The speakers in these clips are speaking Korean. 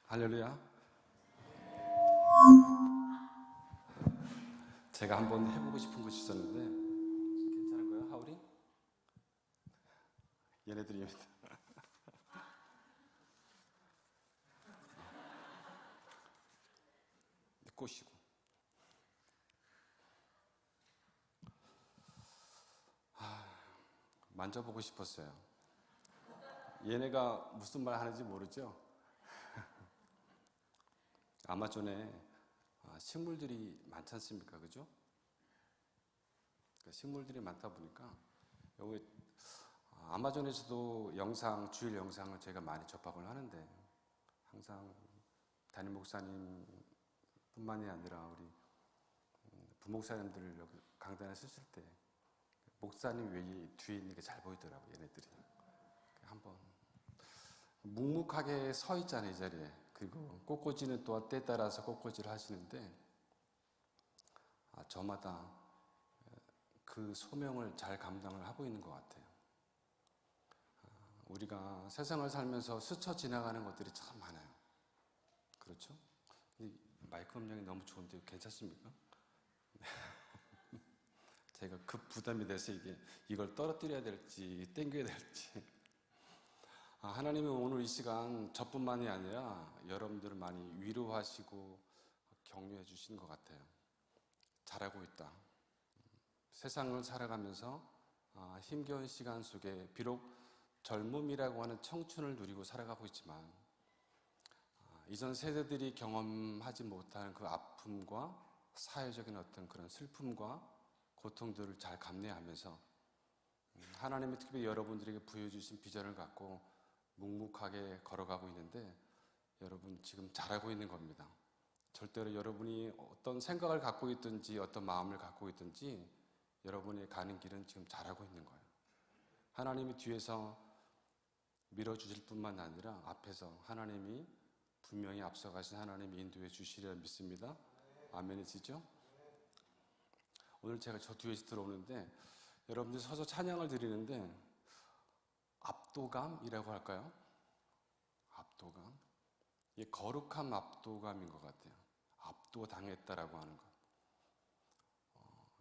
할렐루야. 제가 한번 해보고 싶은 것이 있었는데 괜찮은 거예요, 하울이? 얘네들입니다. 꼬시고. 만져보고 싶었어요. 얘네가 무슨 말 하는지 모르죠? 아마존에 식물들이 많지 않습니까? 그죠? 식물들이 많다 보니까 여기 아마존에서도 주일 영상을 제가 많이 접합을 하는데 항상 담임 목사님 뿐만이 아니라 우리 부목사님들 여기 강단에 쓰실 때 목사님 외에 뒤에 있는 게 잘 보이더라고요, 얘네들이. 한번 묵묵하게 서 있잖아요, 이 자리에. 그리고 꽃꽂이는 또한 때에 따라서 꽃꽂이를 하시는데 저마다 그 소명을 잘 감당을 하고 있는 것 같아요. 우리가 세상을 살면서 스쳐 지나가는 것들이 참 많아요. 그렇죠? 이 마이크 음량이 너무 좋은데 괜찮습니까? 제가 급 부담이 돼서 이걸 떨어뜨려야 될지 땡겨야 될지. 하나님은 오늘 이 시간 저뿐만이 아니라 여러분들을 많이 위로하시고 격려해 주시는 것 같아요. 잘하고 있다. 세상을 살아가면서 힘겨운 시간 속에 비록 젊음이라고 하는 청춘을 누리고 살아가고 있지만 이전 세대들이 경험하지 못한 그 아픔과 사회적인 어떤 그런 슬픔과 고통들을 잘 감내하면서 하나님이 특별히 여러분들에게 부여주신 비전을 갖고 묵묵하게 걸어가고 있는데 여러분 지금 잘하고 있는 겁니다. 절대로 여러분이 어떤 생각을 갖고 있든지 어떤 마음을 갖고 있든지 여러분이 가는 길은 지금 잘하고 있는 거예요. 하나님이 뒤에서 밀어주실 뿐만 아니라 앞에서 하나님이 분명히 앞서가신 하나님이 인도해 주시리라 믿습니다. 아멘이시죠? 오늘 제가 저 뒤에서 들어오는데 여러분들 서서 찬양을 드리는데 압도감이라고 할까요? 압도감? 이 거룩한 압도감인 것 같아요. 압도당했다라고 하는 것.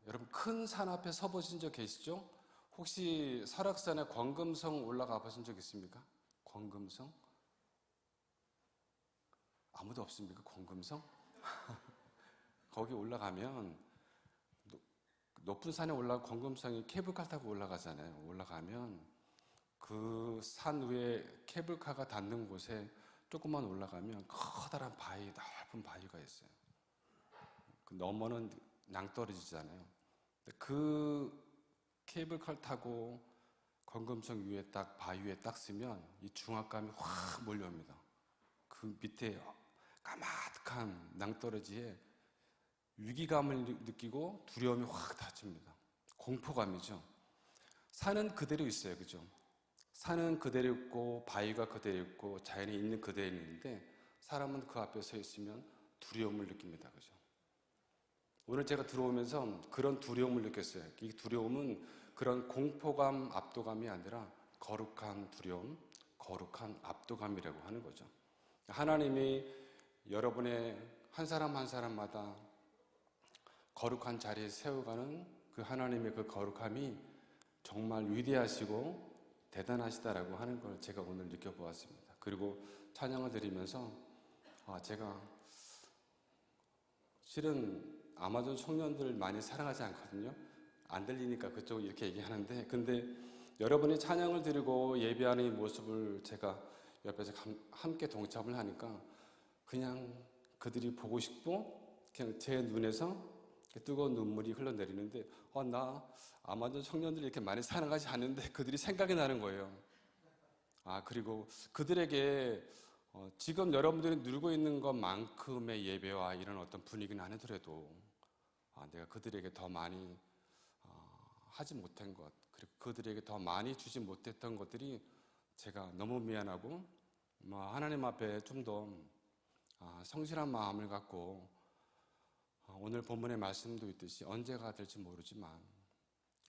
여러분 큰 산 앞에 서보신 적 계시죠? 혹시 설악산에 권금성 올라가 보신 적 있습니까? 권금성? 아무도 없습니까? 권금성? 거기 올라가면 높은 산에 권금성이 케이블카 타고 올라가잖아요. 올라가면 그 산 위에 케이블카가 닿는 곳에 조금만 올라가면 커다란 바위, 넓은 바위가 있어요. 그 너머는 낭떠러지잖아요. 그 케이블카를 타고 권금성 위에 딱 바위에 딱 쓰면 이 중압감이 확 몰려옵니다. 그 밑에 까마득한 낭떠러지에 위기감을 느끼고 두려움이 확 닫힙니다. 공포감이죠. 산은 그대로 있어요. 그죠? 산은 그대로 있고 바위가 그대로 있고 자연이 있는 그대로 있는데 사람은 그 앞에 서 있으면 두려움을 느낍니다. 그죠? 오늘 제가 들어오면서 그런 두려움을 느꼈어요. 이 두려움은 그런 공포감, 압도감이 아니라 거룩한 두려움, 거룩한 압도감이라고 하는 거죠. 하나님이 여러분의 한 사람 한 사람마다 거룩한 자리에 세워가는 그 하나님의 그 거룩함이 정말 위대하시고 대단하시다라고 하는 걸 제가 오늘 느껴보았습니다. 그리고 찬양을 드리면서 제가 실은 아마존 청년들 많이 사랑하지 않거든요. 안 들리니까 그쪽 이렇게 얘기하는데 근데 여러분이 찬양을 드리고 예배하는 이 모습을 제가 옆에서 함께 동참을 하니까 그냥 그들이 보고 싶고 그냥 제 눈에서 뜨거운 눈물이 흘러내리는데 나 아마존 청년들이 이렇게 많이 사랑하지 않는데 그들이 생각이 나는 거예요. 그리고 그들에게 지금 여러분들이 누리고 있는 것만큼의 예배와 이런 어떤 분위기는 아니더라도 내가 그들에게 더 많이 하지 못한 것, 그리고 그들에게 더 많이 주지 못했던 것들이 제가 너무 미안하고 하나님 앞에 좀 더 성실한 마음을 갖고 오늘 본문의 말씀도 있듯이 언제가 될지 모르지만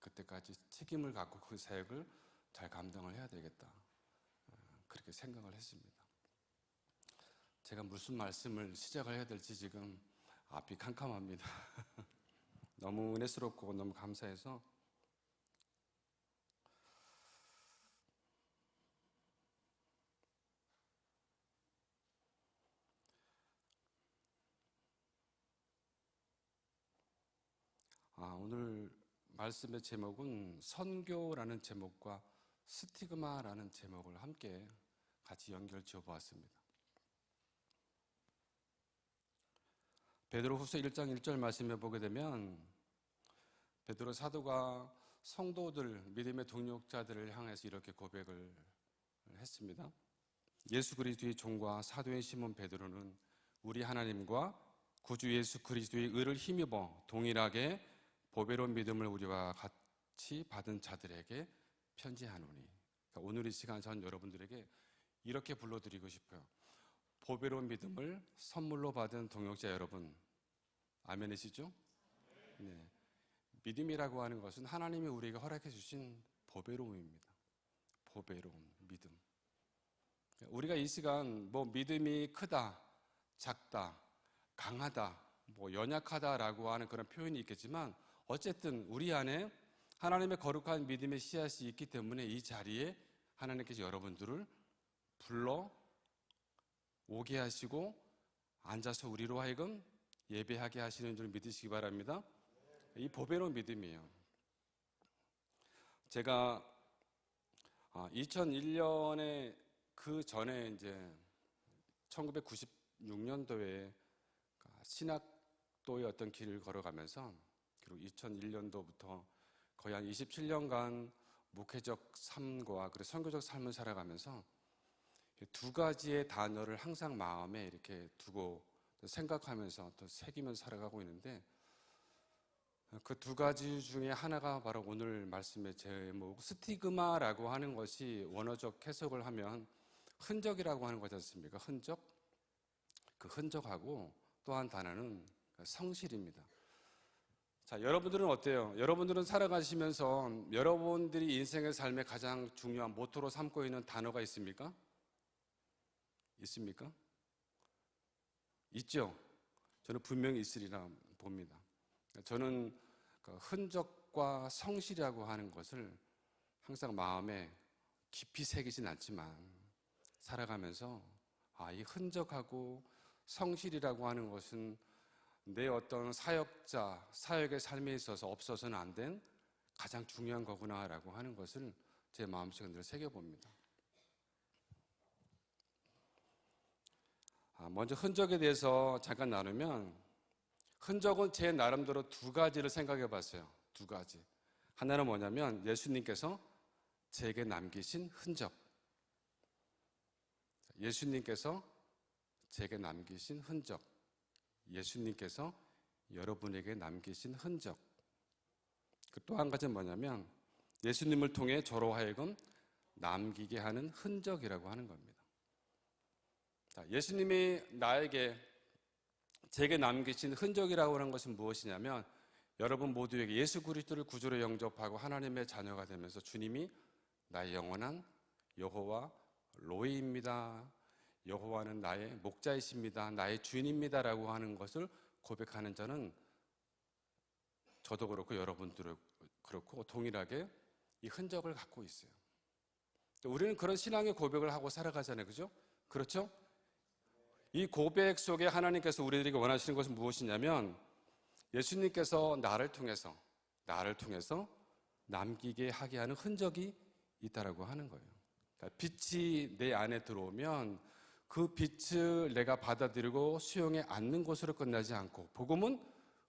그때까지 책임을 갖고 그 사역을 잘 감당을 해야 되겠다. 그렇게 생각을 했습니다. 제가 무슨 말씀을 시작을 해야 될지 지금 앞이 캄캄합니다. 너무 은혜스럽고 너무 감사해서 오늘 말씀의 제목은 선교라는 제목과 스티그마라는 제목을 함께 같이 연결 지어 보았습니다. 베드로후서 1장 1절 말씀에 보게 되면 베드로 사도가 성도들, 믿음의 동력자들을 향해서 이렇게 고백을 했습니다. 예수 그리스도의 종과 사도인 시몬 베드로는 우리 하나님과 구주 예수 그리스도의 의를 힘입어 동일하게 보배로운 믿음을 우리와 같이 받은 자들에게 편지하노니. 그러니까 오늘 이 시간 전 여러분들에게 이렇게 불러드리고 싶어요. 보배로운 믿음을 선물로 받은 동역자 여러분, 아멘이시죠? 네. 믿음이라고 하는 것은 하나님이 우리에게 허락해 주신 보배로움입니다. 보배로운 믿음. 우리가 이 시간 믿음이 크다, 작다, 강하다, 연약하다라고 하는 그런 표현이 있겠지만 어쨌든 우리 안에 하나님의 거룩한 믿음의 씨앗이 있기 때문에 이 자리에 하나님께서 여러분들을 불러 오게 하시고 앉아서 우리로 하여금 예배하게 하시는 줄 믿으시기 바랍니다. 이 보배로운 믿음이에요. 제가 2001년에 그 전에 이제 1996년도에 신학도의 어떤 길을 걸어가면서 그리고 2001년도부터 거의 한 27년간 목회적 삶과 그리고 선교적 삶을 살아가면서 두 가지의 단어를 항상 마음에 이렇게 두고 생각하면서 또 새기면서 살아가고 있는데 그 두 가지 중에 하나가 바로 오늘 말씀의 제목 스티그마라고 하는 것이 원어적 해석을 하면 흔적이라고 하는 거지 않습니까? 흔적? 그 흔적하고 또 한 단어는 성실입니다. 자, 여러분들은 어때요? 여러분들은 살아가시면서 여러분들이 인생의 삶에 가장 중요한 모토로 삼고 있는 단어가 있습니까? 있습니까? 있죠? 저는 분명히 있으리라 봅니다. 저는 그 흔적과 성실이라고 하는 것을 항상 마음에 깊이 새기진 않지만 살아가면서 이 흔적하고 성실이라고 하는 것은 내 어떤 사역의 삶에 있어서 없어서는 안 된 가장 중요한 거구나라고 하는 것을 제 마음속에 늘 새겨봅니다. 먼저 흔적에 대해서 잠깐 나누면 흔적은 제 나름대로 두 가지를 생각해 봤어요. 두 가지. 하나는 뭐냐면 예수님께서 제게 남기신 흔적. 예수님께서 제게 남기신 흔적. 예수님께서 여러분에게 남기신 흔적. 또 한 가지는 뭐냐면 예수님을 통해 저로 하여금 남기게 하는 흔적이라고 하는 겁니다. 예수님이 제게 남기신 흔적이라고 하는 것은 무엇이냐면 여러분 모두에게 예수 그리스도를 구주로 영접하고 하나님의 자녀가 되면서 주님이 나의 영원한 여호와 로이입니다. 여호와는 나의 목자이십니다. 나의 주인입니다라고 하는 것을 고백하는 자는 저도 그렇고 여러분들도 그렇고 동일하게 이 흔적을 갖고 있어요. 우리는 그런 신앙의 고백을 하고 살아가잖아요. 그죠? 그렇죠? 이 고백 속에 하나님께서 우리들에게 원하시는 것은 무엇이냐면 예수님께서 나를 통해서 남기게 하게 하는 흔적이 있다라고 하는 거예요. 그러니까 빛이 내 안에 들어오면 그 빛을 내가 받아들이고 수용해 안는 것으로 끝나지 않고 복음은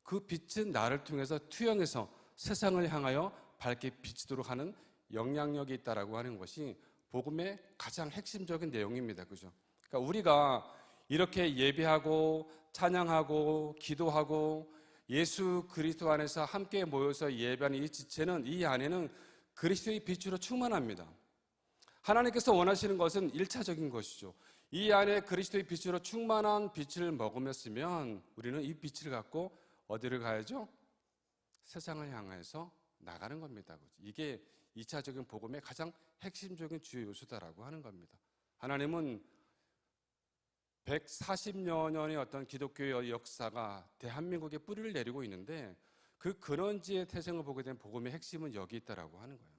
그 빛은 나를 통해서 투영해서 세상을 향하여 밝게 비치도록 하는 영향력이 있다라고 하는 것이 복음의 가장 핵심적인 내용입니다. 그죠? 그러니까 우리가 이렇게 예배하고 찬양하고 기도하고 예수 그리스도 안에서 함께 모여서 예배하는 이 지체는 이 안에는 그리스도의 빛으로 충만합니다. 하나님께서 원하시는 것은 1차적인 것이죠. 이 안에 그리스도의 빛으로 충만한 빛을 머금었으면 우리는 이 빛을 갖고 어디를 가야죠? 세상을 향해서 나가는 겁니다. 이게 2차적인 복음의 가장 핵심적인 주요 요소다라고 하는 겁니다. 하나님은 140여 년의 어떤 기독교의 역사가 대한민국에 뿌리를 내리고 있는데 그 근원지의 태생을 보게 된 복음의 핵심은 여기 있다라고 하는 거예요.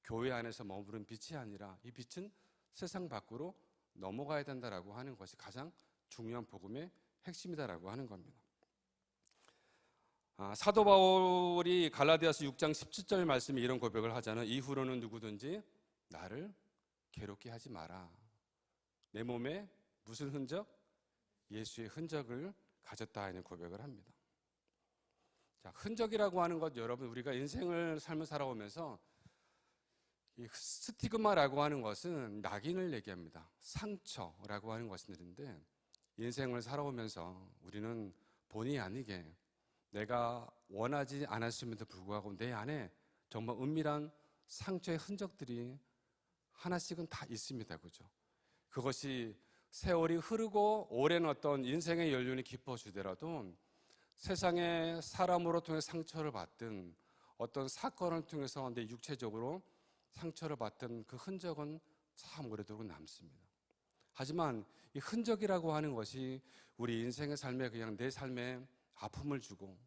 교회 안에서 머무른 빛이 아니라 이 빛은 세상 밖으로 넘어가야 된다라고 하는 것이 가장 중요한 복음의 핵심이다라고 하는 겁니다. 사도 바울이 갈라디아서 6장 17절 말씀에 이런 고백을 하잖아요. 이후로는 누구든지 나를 괴롭게 하지 마라. 내 몸에 무슨 흔적? 예수의 흔적을 가졌다 하는 고백을 합니다. 자, 흔적이라고 하는 것, 여러분, 우리가 인생을 삶을 살아오면서 이 스티그마라고 하는 것은 낙인을 얘기합니다. 상처라고 하는 것인데 인생을 살아오면서 우리는 본의 아니게 내가 원하지 않았음에도 불구하고 내 안에 정말 은밀한 상처의 흔적들이 하나씩은 다 있습니다. 그죠? 그것이 세월이 흐르고 오랜 어떤 인생의 연륜이 깊어지더라도 세상에 사람으로 통해 상처를 받든 어떤 사건을 통해서 내 육체적으로 상처를 받던 그 흔적은 참 오래도록 남습니다. 하지만 이 흔적이라고 하는 것이 우리 인생의 삶에 그냥 내 삶에 아픔을 주고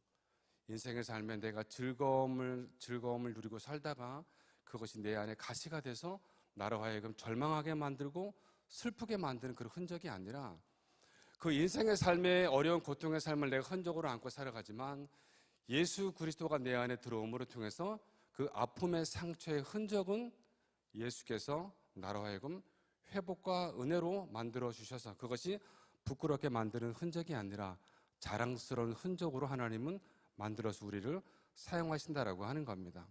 인생의 삶에 내가 즐거움을 누리고 살다가 그것이 내 안에 가시가 돼서 나로 하여금 절망하게 만들고 슬프게 만드는 그런 흔적이 아니라 그 인생의 삶의 어려운 고통의 삶을 내가 흔적으로 안고 살아가지만 예수 그리스도가 내 안에 들어옴으로 통해서 그 아픔의 상처의 흔적은 예수께서 나로 하여금 회복과 은혜로 만들어 주셔서 그것이 부끄럽게 만드는 흔적이 아니라 자랑스러운 흔적으로 하나님은 만들어서 우리를 사용하신다라고 하는 겁니다.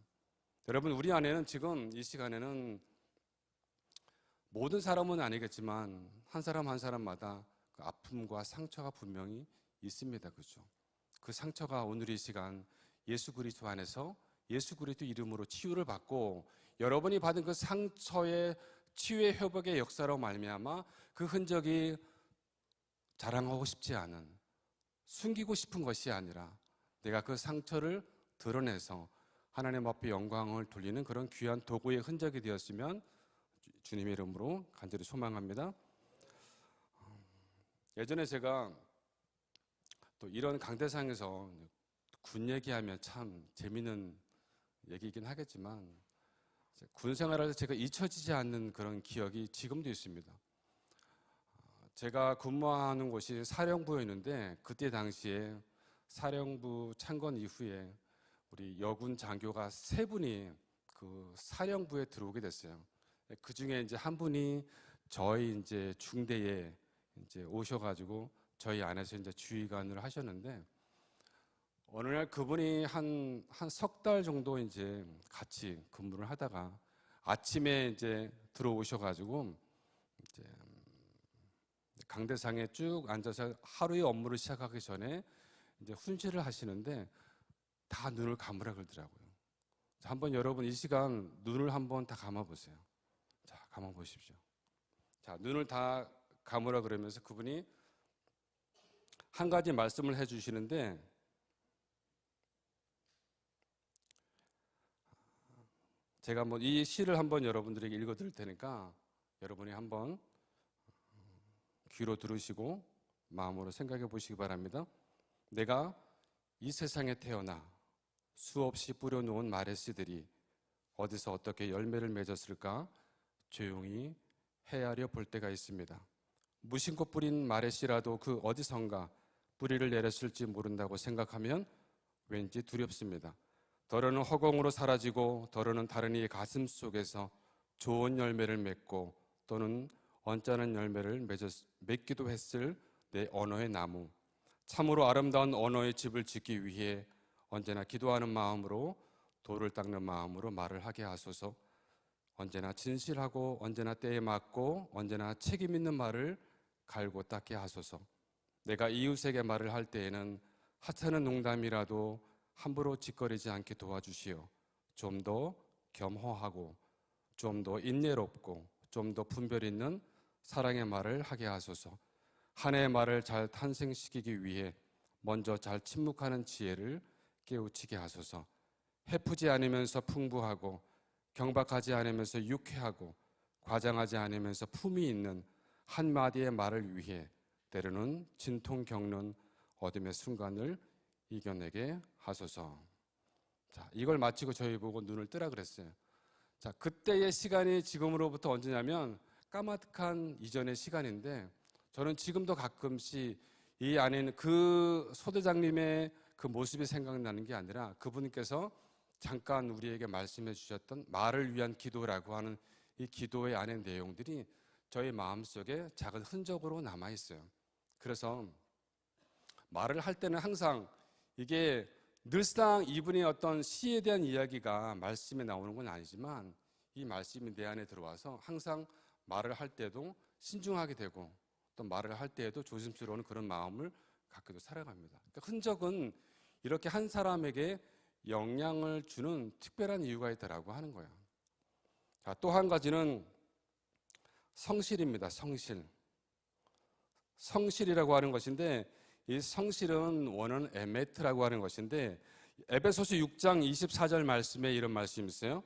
여러분, 우리 안에는 지금 이 시간에는 모든 사람은 아니겠지만 한 사람 한 사람마다 그 아픔과 상처가 분명히 있습니다. 그죠? 그 상처가 오늘 이 시간 예수 그리스도 안에서 예수 그리스도 이름으로 치유를 받고 여러분이 받은 그 상처의 치유의 회복의 역사로 말미암아 그 흔적이 자랑하고 싶지 않은 숨기고 싶은 것이 아니라 내가 그 상처를 드러내서 하나님 앞에 영광을 돌리는 그런 귀한 도구의 흔적이 되었으면 주님의 이름으로 간절히 소망합니다. 예전에 제가 또 이런 강대상에서 군 얘기하면 참 재미있는 얘기이긴 하겠지만 군 생활할 때 제가 잊혀지지 않는 그런 기억이 지금도 있습니다. 제가 근무하는 곳이 사령부였는데 그때 당시에 사령부 창건 이후에 우리 여군 장교가 3분이 그 사령부에 들어오게 됐어요. 그 중에 이제 한 분이 저희 이제 중대에 이제 오셔가지고 저희 안에서 이제 지휘관을 하셨는데 어느 날 그분이 한 석 달 정도 이제 같이 근무를 하다가 아침에 이제 들어오셔가지고 이제 강대상에 쭉 앉아서 하루의 업무를 시작하기 전에 이제 훈시를 하시는데 다 눈을 감으라 그러더라고요. 자, 한번 여러분 이 시간 눈을 한번 다 감아보세요. 자, 감아보십시오. 자, 눈을 다 감으라 그러면서 그분이 한 가지 말씀을 해주시는데 제가 한번 이 시를 한번 여러분들에게 읽어드릴 테니까 여러분이 한번 귀로 들으시고 마음으로 생각해 보시기 바랍니다. 내가 이 세상에 태어나 수없이 뿌려놓은 마레씨들이 어디서 어떻게 열매를 맺었을까 조용히 헤아려 볼 때가 있습니다. 무심코 뿌린 마레씨라도 그 어디선가 뿌리를 내렸을지 모른다고 생각하면 왠지 두렵습니다. 더러는 허공으로 사라지고 더러는 다른 이의 가슴 속에서 좋은 열매를 맺고 또는 언짢은 열매를 맺기도 했을 내 언어의 나무, 참으로 아름다운 언어의 집을 짓기 위해 언제나 기도하는 마음으로 돌을 닦는 마음으로 말을 하게 하소서. 언제나 진실하고 언제나 때에 맞고 언제나 책임 있는 말을 갈고 닦게 하소서. 내가 이웃에게 말을 할 때에는 하찮은 농담이라도 함부로 짓거리지 않게 도와주시오. 좀 더 겸허하고 좀 더 인내롭고 좀 더 분별 있는 사랑의 말을 하게 하소서. 한 해의 말을 잘 탄생시키기 위해 먼저 잘 침묵하는 지혜를 깨우치게 하소서. 해프지 않으면서 풍부하고 경박하지 않으면서 유쾌하고 과장하지 않으면서 품이 있는 한마디의 말을 위해 때로는 진통 겪는 어둠의 순간을 이겨내게 하소서. 자, 이걸 마치고 저희 보고 눈을 뜨라 그랬어요. 자, 그때의 시간이 지금으로부터 언제냐면 까마득한 이전의 시간인데, 저는 지금도 가끔씩 이 안에 있는 그 소대장님의 그 모습이 생각나는 게 아니라 그분께서 잠깐 우리에게 말씀해 주셨던 말을 위한 기도라고 하는 이 기도의 안의 내용들이 저희 마음속에 작은 흔적으로 남아 있어요. 그래서 말을 할 때는 항상 이게 늘상 이분의 어떤 시에 대한 이야기가 말씀에 나오는 건 아니지만 이 말씀이 내 안에 들어와서 항상 말을 할 때도 신중하게 되고 또 말을 할 때에도 조심스러운 그런 마음을 갖고도 살아갑니다. 그러니까 흔적은 이렇게 한 사람에게 영향을 주는 특별한 이유가 있다라고 하는 거예요. 자, 또 한 가지는 성실입니다. 성실이라고 하는 것인데, 이 성실은 원어는 에메트라고 하는 것인데, 에베소서 6장 24절 말씀에 이런 말씀이 있어요.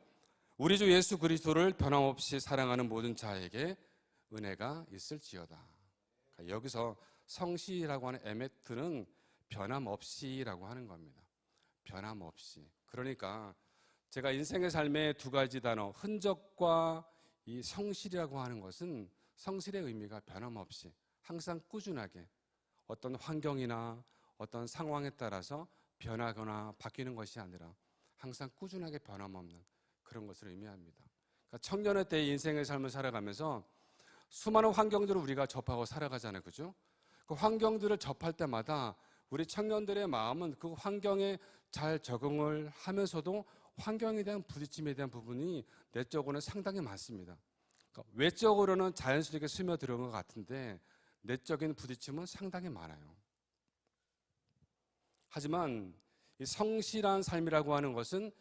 우리 주 예수 그리스도를 변함없이 사랑하는 모든 자에게 은혜가 있을지어다. 그러니까 여기서 성실이라고 하는 에메트는 변함없이라고 하는 겁니다. 변함없이. 그러니까 제가 인생의 삶의 두 가지 단어, 흔적과 이 성실이라고 하는 것은 성실의 의미가 변함없이 항상 꾸준하게 어떤 환경이나 어떤 상황에 따라서 변하거나 바뀌는 것이 아니라 항상 꾸준하게 변함없는 그런 것을 의미합니다. 그러니까 청년의 때 인생의 삶을 살아가면서 수많은 환경들을 우리가 접하고 살아가잖아요. 그죠? 그 환경들을 접할 때마다 우리 청년들의 마음은 그 환경에 잘 적응을 하면서도 환경에 대한 부딪힘에 대한 부분이 내적으로는 상당히 많습니다. 그러니까 외적으로는 자연스럽게 스며들어온 것 같은데 내적인 부딪힘은 상당히 많아요. 하지만 이 성실한 삶이라고 하는 것은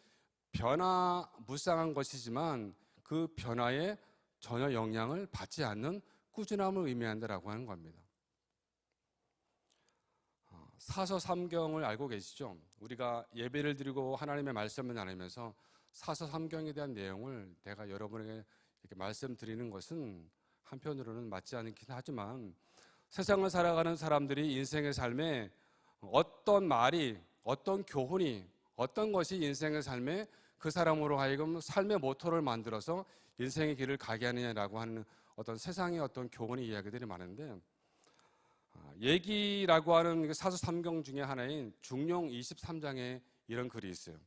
변화무쌍한 것이지만 그 변화에 전혀 영향을 받지 않는 꾸준함을 의미한다라고 하는 겁니다. 사서삼경을 알고 계시죠? 우리가 예배를 드리고 하나님의 말씀을 나누면서 사서삼경에 대한 내용을 내가 여러분에게 이렇게 말씀드리는 것은 한편으로는 맞지 않긴 하지만 세상을 살아가는 사람들이 인생의 삶에 어떤 말이, 어떤 교훈이, 어떤 것이 인생의 삶에 그 사람으로 하여금 삶의 모토를 만들어서 인생의 길을 가게 하느냐라고 하는 어떤 세상의 어떤 교훈의 이야기들이 많은데, 얘기라고 하는 사서삼경 중에 하나인 중용 23장에 이런 글이 있어요.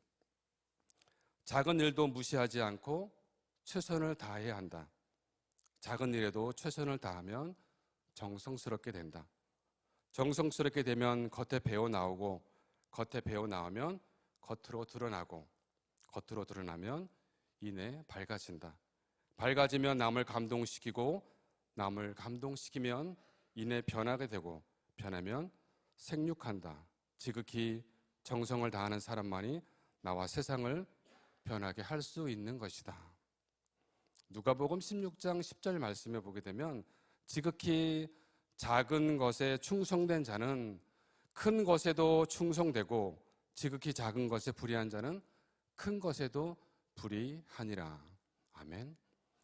작은 일도 무시하지 않고 최선을 다해야 한다. 작은 일에도 최선을 다하면 정성스럽게 된다. 정성스럽게 되면 겉에 배어 나오고, 겉에 배어 나오면 겉으로 드러나고, 겉으로 드러나면 이내 밝아진다. 밝아지면 남을 감동시키고, 남을 감동시키면 이내 변하게 되고, 변하면 생육한다. 지극히 정성을 다하는 사람만이 나와 세상을 변하게 할 수 있는 것이다. 누가복음 16장 10절 말씀에 보게 되면 지극히 작은 것에 충성된 자는 큰 것에도 충성되고 지극히 작은 것에 불의한 자는 큰 것에도 불의하니라. 아멘.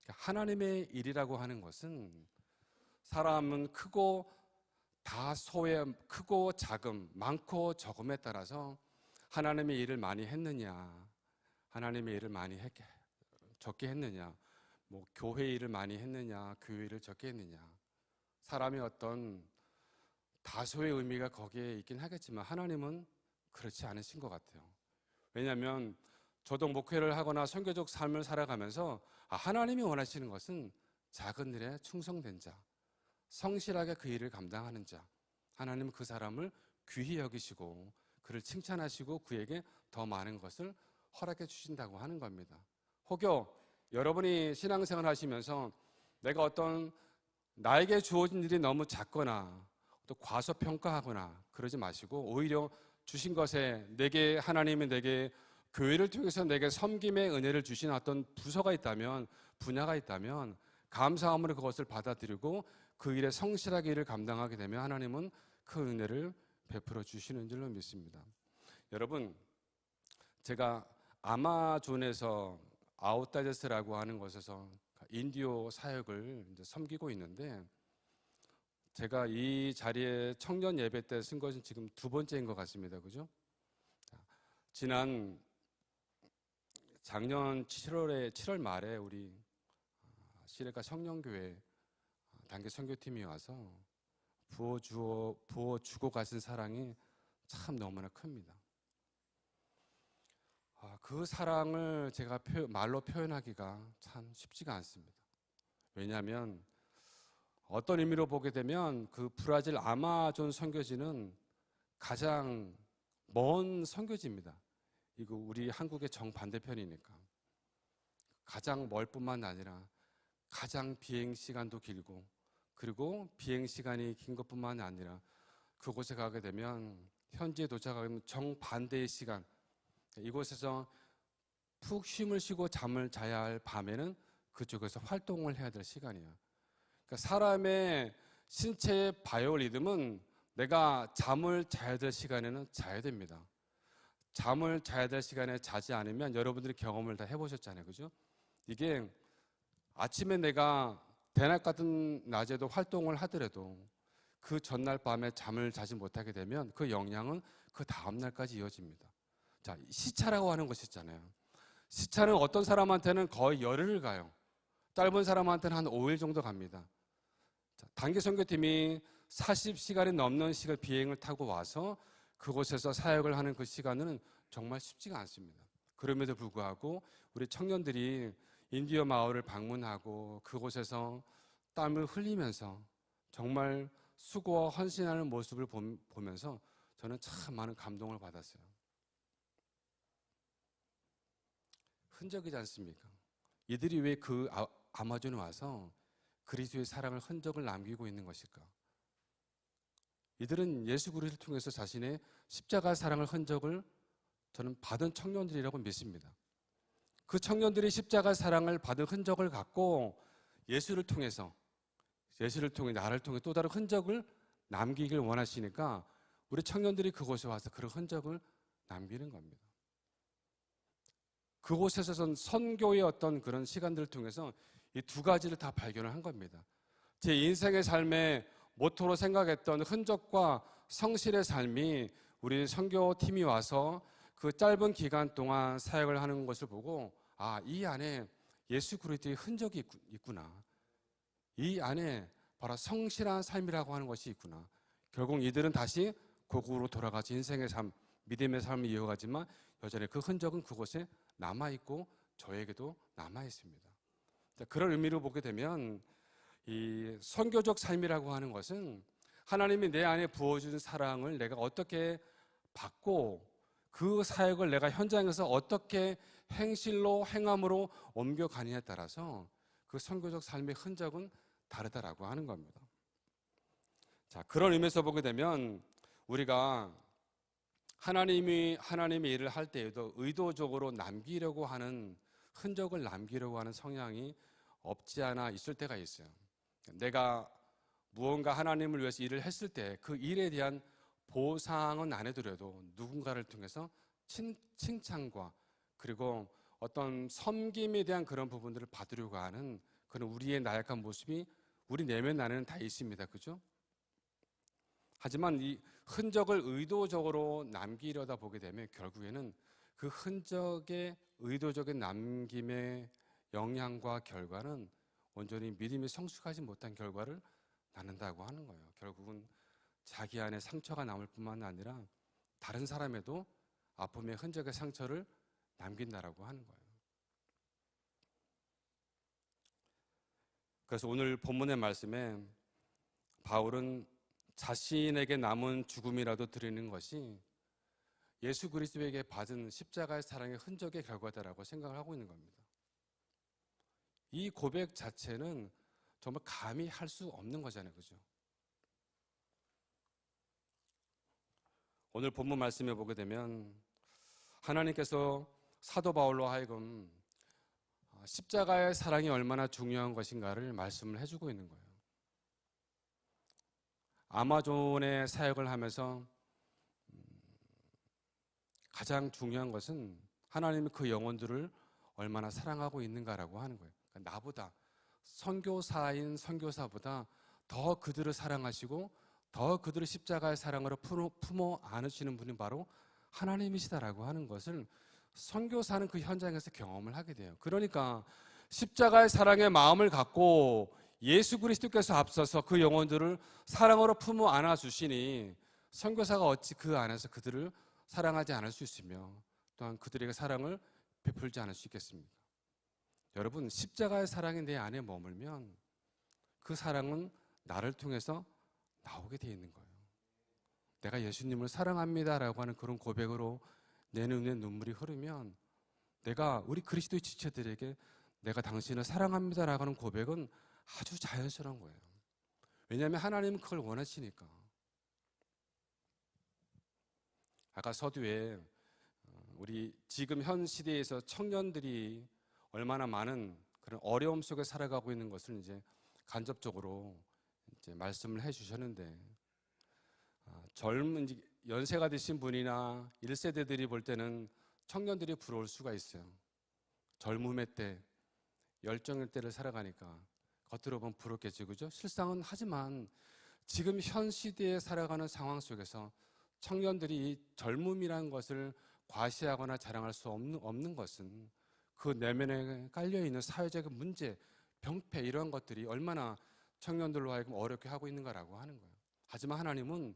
하나님의 일이라고 하는 것은 사람은 크고 다소의 크고 작음, 많고 적음에 따라서 하나님의 일을 많이 했느냐, 하나님의 일을 많이 적게 했느냐, 뭐 교회 일을 많이 했느냐, 교회 일을 적게 했느냐, 사람의 어떤 다소의 의미가 거기에 있긴 하겠지만 하나님은 그렇지 않으신 것 같아요. 왜냐하면 저도 목회를 하거나 선교적 삶을 살아가면서 하나님이 원하시는 것은 작은 일에 충성된 자, 성실하게 그 일을 감당하는 자, 하나님은 그 사람을 귀히 여기시고 그를 칭찬하시고 그에게 더 많은 것을 허락해 주신다고 하는 겁니다. 혹여 여러분이 신앙생활 하시면서 내가 어떤 나에게 주어진 일이 너무 작거나 또 과소평가하거나 그러지 마시고 오히려 주신 것에 내게 하나님이 내게 교회를 통해서 내게 섬김의 은혜를 주신 어떤 부서가 있다면, 분야가 있다면 감사함으로 그것을 받아들이고 그 일에 성실하게 일을 감당하게 되면 하나님은 그 은혜를 베풀어 주시는 줄로 믿습니다. 여러분, 제가 아마존에서 아웃다제스라고 하는 곳에서 인디오 사역을 이제 섬기고 있는데, 제가 이 자리에 청년 예배 때 쓴 것은 지금 두 번째인 것 같습니다. 그죠? 지난 작년 7월 말에 우리 시레카 청년교회 단기 선교팀이 와서 부어주고 가신 사랑이 참 너무나 큽니다. 그 사랑을 제가 말로 표현하기가 참 쉽지가 않습니다. 왜냐하면 어떤 의미로 보게 되면 그 브라질 아마존 선교지는 가장 먼 선교지입니다. 이거 우리 한국의 정반대편이니까. 가장 멀 뿐만 아니라 가장 비행 시간도 길고, 그리고 비행 시간이 긴 것뿐만 아니라 그곳에 가게 되면 현지에 도착하면 정반대의 시간, 이곳에서 푹 쉼을 쉬고 잠을 자야 할 밤에는 그쪽에서 활동을 해야 될 시간이야. 그러니까 사람의 신체의 바이오 리듬은 내가 잠을 자야 될 시간에는 자야 됩니다. 잠을 자야 될 시간에 자지 않으면 여러분들이 경험을 다 해보셨잖아요. 그죠? 이게 아침에 내가 대낮 같은 낮에도 활동을 하더라도 그 전날 밤에 잠을 자지 못하게 되면 그 영향은 그 다음날까지 이어집니다. 자, 시차라고 하는 것이 있잖아요. 시차는 어떤 사람한테는 거의 열흘을 가요. 짧은 사람한테는 한 5일 정도 갑니다. 자, 단기 선교팀이 40시간이 넘는 시간 비행을 타고 와서 그곳에서 사역을 하는 그 시간은 정말 쉽지가 않습니다. 그럼에도 불구하고 우리 청년들이 인디어 마을을 방문하고 그곳에서 땀을 흘리면서 정말 수고와 헌신하는 모습을 보면서 저는 참 많은 감동을 받았어요. 흔적이지 않습니까? 이들이 왜 그 아마존에 와서 그리스도의 사랑을 흔적을 남기고 있는 것일까? 이들은 예수 그리스도를 통해서 자신의 십자가 사랑을 흔적을 저는 받은 청년들이라고 믿습니다. 그 청년들이 십자가 사랑을 받은 흔적을 갖고 예수를 통해 나를 통해 또 다른 흔적을 남기길 원하시니까 우리 청년들이 그곳에 와서 그런 흔적을 남기는 겁니다. 그곳에서 선교의 어떤 그런 시간들을 통해서 이 두 가지를 다 발견을 한 겁니다. 제 인생의 삶의 모토로 생각했던 흔적과 성실의 삶이 우리 선교팀이 와서 그 짧은 기간 동안 사역을 하는 것을 보고, 이 안에 예수 그리스도의 흔적이 있구나. 이 안에 바로 성실한 삶이라고 하는 것이 있구나. 결국 이들은 다시 고국으로 돌아가서 인생의 삶, 믿음의 삶을 이어가지만 여전히 그 흔적은 그곳에 남아있고 저에게도 남아있습니다. 그런 의미로 보게 되면 이 선교적 삶이라고 하는 것은 하나님이 내 안에 부어준 사랑을 내가 어떻게 받고 그 사역을 내가 현장에서 어떻게 행실로 행함으로 옮겨가느냐에 따라서 그 선교적 삶의 흔적은 다르다라고 하는 겁니다. 자, 그런 의미에서 보게 되면 우리가 하나님의 일을 할 때에도 의도적으로 남기려고 하는 흔적을 남기려고 하는 성향이 없지 않아 있을 때가 있어요. 내가 무언가 하나님을 위해서 일을 했을 때 그 일에 대한 보상은 안 해드려도 누군가를 통해서 칭찬과 그리고 어떤 섬김에 대한 그런 부분들을 받으려고 하는 그런 우리의 나약한 모습이 우리 내면 안에는 다 있습니다. 그죠? 하지만 이 흔적을 의도적으로 남기려다 보게 되면 결국에는 그 흔적의 의도적인 남김의 영향과 결과는 온전히 믿음이 성숙하지 못한 결과를 낳는다고 하는 거예요. 결국은 자기 안에 상처가 남을 뿐만 아니라 다른 사람에도 아픔의 흔적의 상처를 남긴다라고 하는 거예요. 그래서 오늘 본문의 말씀에 바울은 자신에게 남은 죽음이라도 드리는 것이 예수 그리스도에게 받은 십자가의 사랑의 흔적의 결과다라고 생각을 하고 있는 겁니다. 이 고백 자체는 정말 감히 할 수 없는 거잖아요. 그죠? 오늘 본문 말씀에 보게 되면 하나님께서 사도 바울로 하여금 십자가의 사랑이 얼마나 중요한 것인가를 말씀을 해주고 있는 거예요. 아마존의 사역을 하면서 가장 중요한 것은 하나님이 그 영혼들을 얼마나 사랑하고 있는가라고 하는 거예요. 그러니까 나보다, 선교사인 선교사보다 더 그들을 사랑하시고 더 그들을 십자가의 사랑으로 품어 안으시는 분이 바로 하나님이시다라고 하는 것을 선교사는 그 현장에서 경험을 하게 돼요. 그러니까 십자가의 사랑의 마음을 갖고 예수 그리스도께서 앞서서 그 영혼들을 사랑으로 품어 안아주시니 선교사가 어찌 그 안에서 그들을 사랑하지 않을 수 있으며 또한 그들에게 사랑을 베풀지 않을 수 있겠습니까? 여러분, 십자가의 사랑이 내 안에 머물면 그 사랑은 나를 통해서 나오게 되어 있는 거예요. 내가 예수님을 사랑합니다라고 하는 그런 고백으로 내 눈에 눈물이 흐르면 내가 우리 그리스도의 지체들에게 내가 당신을 사랑합니다라고 하는 고백은 아주 자연스러운 거예요. 왜냐하면 하나님은 그걸 원하시니까. 아까 서두에 우리 지금 현 시대에서 청년들이 얼마나 많은 그런 어려움 속에 살아가고 있는 것을 이제 간접적으로 이제 말씀을 해주셨는데, 젊은 연세가 드신 분이나 1세대들이 볼 때는 청년들이 부러울 수가 있어요. 젊음의 때, 열정의 때를 살아가니까 겉으로 보면 부럽겠죠, 그죠? 실상은 하지만 지금 현 시대에 살아가는 상황 속에서 청년들이 젊음이라는 것을 과시하거나 자랑할 수 없는 것은 그 내면에 깔려있는 사회적인 문제, 병폐 이런 것들이 얼마나 청년들로 하여금 어렵게 하고 있는가라고 하는 거예요. 하지만 하나님은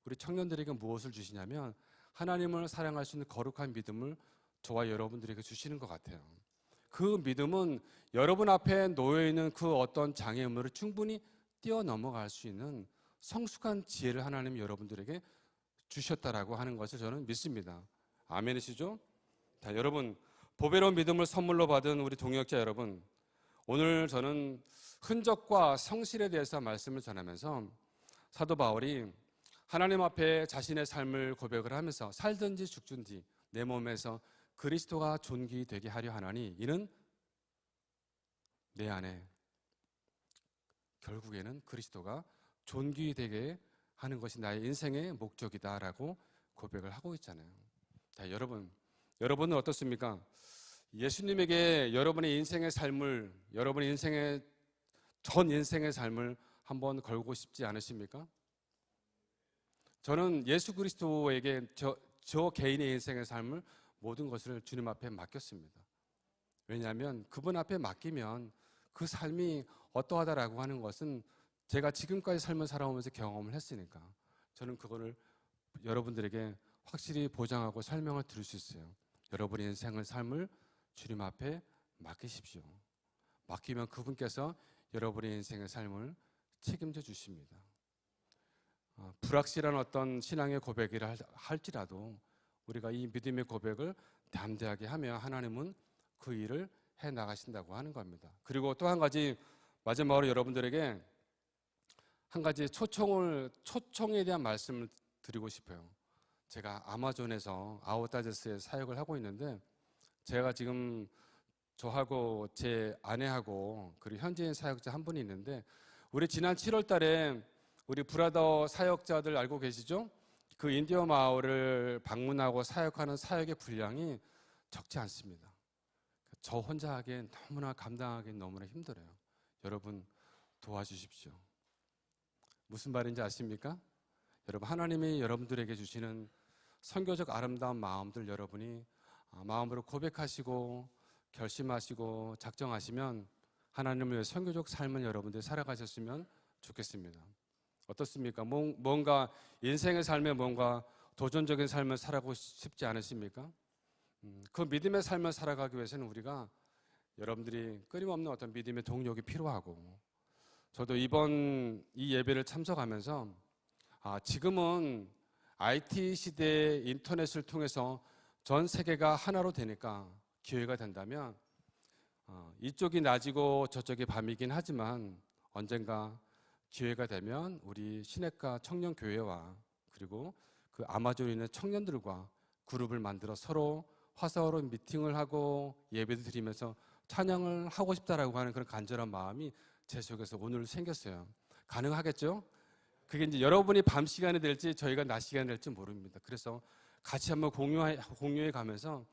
우리 청년들에게 무엇을 주시냐면 하나님을 사랑할 수 있는 거룩한 믿음을 저와 여러분들에게 주시는 것 같아요. 그 믿음은 여러분 앞에 놓여있는 그 어떤 장애물을 충분히 뛰어넘어갈 수 있는 성숙한 지혜를 하나님이 여러분들에게 주셨다라고 하는 것을 저는 믿습니다. 아멘이시죠? 자, 여러분, 보배로운 믿음을 선물로 받은 우리 동역자 여러분, 오늘 저는 흔적과 성실에 대해서 말씀을 전하면서 사도 바울이 하나님 앞에 자신의 삶을 고백을 하면서 살든지 죽든지 내 몸에서 그리스도가 존귀되게 하려 하나니 이는 내 안에 결국에는 그리스도가 존귀되게 하는 것이 나의 인생의 목적이다라고 고백을 하고 있잖아요. 자, 여러분은 어떻습니까? 예수님에게 여러분의 인생의 삶을, 여러분의 인생의 전 인생의 삶을 한번 걸고 싶지 않으십니까? 저는 예수 그리스도에게 저 개인의 인생의 삶을 모든 것을 주님 앞에 맡겼습니다. 왜냐하면 그분 앞에 맡기면 그 삶이 어떠하다라고 하는 것은 제가 지금까지 삶을 살아오면서 경험을 했으니까 저는 그거를 여러분들에게 확실히 보장하고 설명을 드릴 수 있어요. 여러분의 인생의 삶을 주님 앞에 맡기십시오. 맡기면 그분께서 여러분의 인생의 삶을 책임져 주십니다. 불확실한 어떤 신앙의 고백이라 할지라도 우리가 이 믿음의 고백을 담대하게 하며 하나님은 그 일을 해 나가신다고 하는 겁니다. 그리고 또 한 가지 마지막으로 여러분들에게 한 가지 초청에 대한 말씀을 드리고 싶어요. 제가 아마존에서 아웃다저스에 사역을 하고 있는데 제가 지금 저하고 제 아내하고 그리고 현지인 사역자 한 분이 있는데 우리 지난 7월 달에 우리 브라더 사역자들 알고 계시죠? 그 인디어 마을을 방문하고 사역하는 사역의 분량이 적지 않습니다. 저 혼자 하기엔 너무나 감당하기엔 너무나 힘들어요. 여러분 도와주십시오. 무슨 말인지 아십니까? 여러분, 하나님이 여러분들에게 주시는 선교적 아름다운 마음들 여러분이 마음으로 고백하시고 결심하시고 작정하시면 하나님을 위해 선교적 삶을 여러분들이 살아가셨으면 좋겠습니다. 어떻습니까? 뭔가 인생의 삶에 뭔가 도전적인 삶을 살아가고 싶지 않으십니까? 그 믿음의 삶을 살아가기 위해서는 우리가 여러분들이 끊임없는 어떤 믿음의 동력이 필요하고 저도 이번 이 예배를 참석하면서 지금은 IT 시대의 인터넷을 통해서 전 세계가 하나로 되니까 기회가 된다면 이쪽이 낮이고 저쪽이 밤이긴 하지만 언젠가 기회가 되면 우리 시냇가 청년교회와 그리고 그 아마존에 있는 청년들과 그룹을 만들어 서로 화사로 미팅을 하고 예배도 드리면서 찬양을 하고 싶다라고 하는 그런 간절한 마음이 제 속에서 오늘 생겼어요. 가능하겠죠? 그게 이제 여러분이 밤 시간이 될지 저희가 낮 시간이 될지 모릅니다. 그래서 같이 한번 공유해 가면서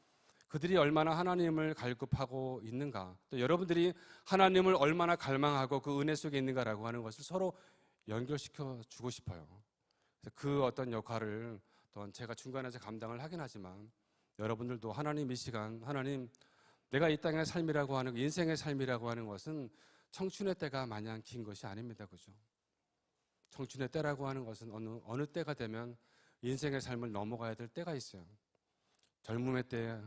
그들이 얼마나 하나님을 갈급하고 있는가, 또 여러분들이 하나님을 얼마나 갈망하고 그 은혜 속에 있는가라고 하는 것을 서로 연결시켜 주고 싶어요. 그 어떤 역할을 또한 제가 중간에서 감당을 하긴 하지만, 여러분들도 하나님 이 시간, 하나님, 내가 이 땅의 삶이라고 하는, 인생의 삶이라고 하는 것은 청춘의 때가 마냥 긴 것이 아닙니다. 그죠? 청춘의 때라고 하는 것은 어느 때가 되면 인생의 삶을 넘어가야 될 때가 있어요. 젊음의 때